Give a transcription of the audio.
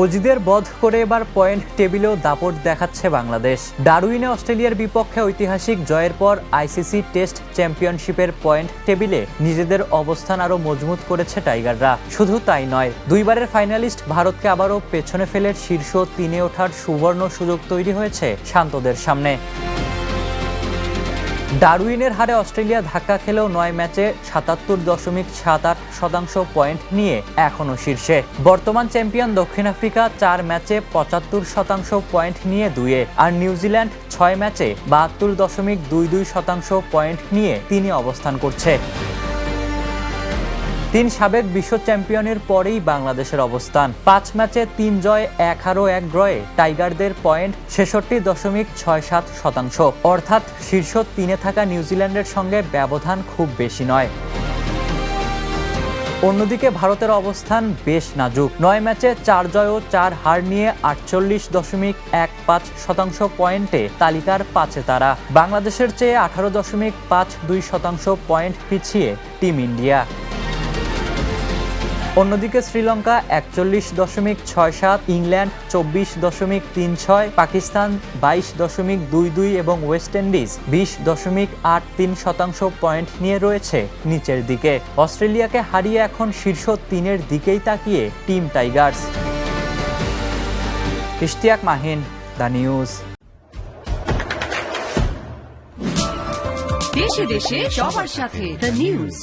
অজিদের বধ করে এবার পয়েন্ট টেবিলেও দাপট দেখাচ্ছে বাংলাদেশ। ডারউইনে অস্ট্রেলিয়ার বিপক্ষে ঐতিহাসিক জয়ের পর আইসিসি টেস্ট চ্যাম্পিয়নশিপের পয়েন্ট টেবিলে নিজেদের অবস্থান আরও মজবুত করেছে টাইগাররা। শুধু তাই নয়, দুইবারের ফাইনালিস্ট ভারতকে আবারও পেছনে ফেলে শীর্ষ 3-এ ওঠার সুবর্ণ সুযোগ তৈরি হয়েছে শান্তদের সামনে। ডারউইনের হারে অস্ট্রেলিয়া ধাক্কা খেলেও 9 ম্যাচে 77.78% পয়েন্ট নিয়ে এখনও শীর্ষে। বর্তমান চ্যাম্পিয়ন দক্ষিণ আফ্রিকা 4 ম্যাচে 75% পয়েন্ট নিয়ে 2-এ, আর নিউজিল্যান্ড 6 ম্যাচে 72.22% পয়েন্ট নিয়ে 3-এ অবস্থান করছে। 3 সাবেক বিশ্ব চ্যাম্পিয়নের পরেই বাংলাদেশের অবস্থান। 5 ম্যাচে 3 জয়, 1 হার ও 1 ড্রয়ে টাইগারদের পয়েন্ট 66.67%, অর্থাৎ শীর্ষ 3-এ থাকা নিউজিল্যান্ডের সঙ্গে ব্যবধান খুব বেশি নয়। অন্যদিকে ভারতের অবস্থান বেশ নাজুক। 9 ম্যাচে 4 জয় ও 4 হার নিয়ে 48.15% পয়েন্টে তালিকার 5-এ তারা। বাংলাদেশের চেয়ে 18.52% পয়েন্ট পিছিয়ে টিম ইন্ডিয়া। অন্যদিকে শ্রীলঙ্কা 41.67, ইংল্যান্ড 24.36, পাকিস্তান 22.22 এবং ওয়েস্ট ইন্ডিজ 20.83% পয়েন্ট নিয়ে রয়েছে নিচের দিকে। অস্ট্রেলিয়াকে হারিয়ে এখন শীর্ষ 3-এর দিকেই তাকিয়ে team Tigers. Ishtiaq Mahin, the news. দেশে দেশে সবার সাথে দ্য নিউজ।